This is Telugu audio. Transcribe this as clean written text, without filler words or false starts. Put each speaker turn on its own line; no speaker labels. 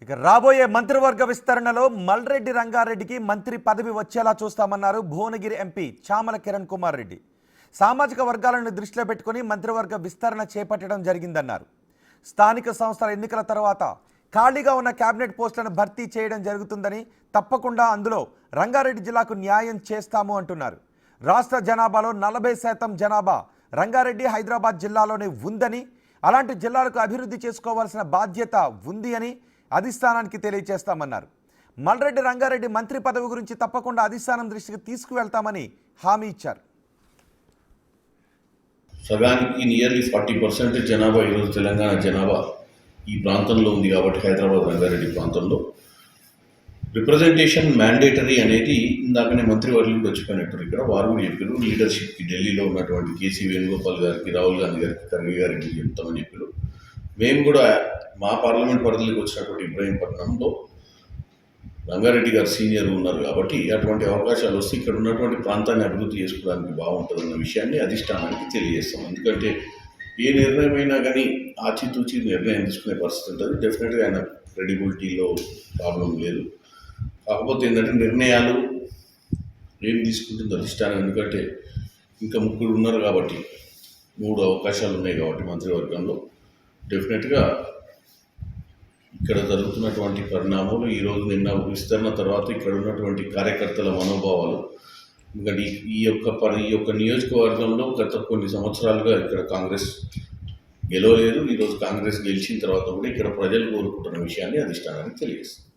ఇక రాబోయే మంత్రివర్గ విస్తరణలో మల్రెడ్డి రంగారెడ్డికి మంత్రి పదవి వచ్చేలా చూస్తామన్నారు భువనగిరి ఎంపీ చామల కిరణ్ కుమార్ రెడ్డి. సామాజిక వర్గాలను దృష్టిలో పెట్టుకుని మంత్రివర్గ విస్తరణ చేపట్టడం జరిగిందన్నారు. స్థానిక సంస్థల ఎన్నికల తర్వాత ఖాళీగా ఉన్న కేబినెట్ పోస్టులను భర్తీ చేయడం జరుగుతుందని, తప్పకుండా అందులో రంగారెడ్డి జిల్లాకు న్యాయం చేస్తాము అంటున్నారు. రాష్ట్ర జనాభాలో 40% జనాభా రంగారెడ్డి హైదరాబాద్ జిల్లాలోనే ఉందని, అలాంటి జిల్లాలకు అభివృద్ధి చేసుకోవాల్సిన బాధ్యత ఉంది అని అధిష్టానానికి తెలియజేస్తామన్నారు. మల్రెడ్డి రంగారెడ్డి మంత్రి పదవి గురించి తప్పకుండా అధిష్టానం దృష్టికి తీసుకువెళ్తామని హామీ ఇచ్చారు.
సగానికి నియర్లీ 40% జనాభా ఈరోజు తెలంగాణ జనాభా ఈ ప్రాంతంలో ఉంది కాబట్టి హైదరాబాద్ రంగారెడ్డి ప్రాంతంలో రిప్రజెంటేషన్ మ్యాండేటరీ అనేది ఇందాకనే మంత్రివర్యులు వచ్చిపోయినట్టు ఇక్కడ వారు కూడా చెప్పారు. లీడర్షిప్కి ఢిల్లీలో ఉన్నటువంటి కేసీ వేణుగోపాల్ గారికి, రాహుల్ గాంధీ గారికి, ఖర్గే గారికి చెప్తామని చెప్పారు. మేము కూడా మా పార్లమెంట్ పరిధిలోకి వచ్చినటువంటి ఇబ్రహీంపట్నంలో రంగారెడ్డి గారు సీనియర్ ఉన్నారు కాబట్టి అటువంటి అవకాశాలు వస్తే ఇక్కడ ఉన్నటువంటి ప్రాంతాన్ని అభివృద్ధి చేసుకోవడానికి బాగుంటుందన్న విషయాన్ని అధిష్టానానికి తెలియజేస్తాం. ఎందుకంటే ఏ నిర్ణయం అయినా కానీ ఆచితూచి నిర్ణయం తీసుకునే పరిస్థితి ఉంటుంది. డెఫినెట్గా ఆయన క్రెడిబిలిటీలో ప్రాబ్లం లేదు. కాకపోతే ఏంటంటే నిర్ణయాలు ఏం తీసుకుంటుంది అధిష్టానం, ఎందుకంటే ఇంకా 3 ఉన్నారు కాబట్టి 3 అవకాశాలు ఉన్నాయి కాబట్టి మంత్రివర్గంలో డెఫినెట్గా ఇక్కడ జరుగుతున్నటువంటి పరిణామాలు ఈరోజు నిన్న విస్తరణ తర్వాత ఇక్కడ ఉన్నటువంటి కార్యకర్తల మనోభావాలు, ఎందుకంటే ఈ యొక్క నియోజకవర్గంలో గత కొన్ని సంవత్సరాలుగా ఇక్కడ కాంగ్రెస్ గెలవలేదు. ఈరోజు కాంగ్రెస్ గెలిచిన తర్వాత కూడా ఇక్కడ ప్రజలు కోరుకుంటున్న విషయాన్ని అధిష్టానానికి తెలియజేస్తుంది.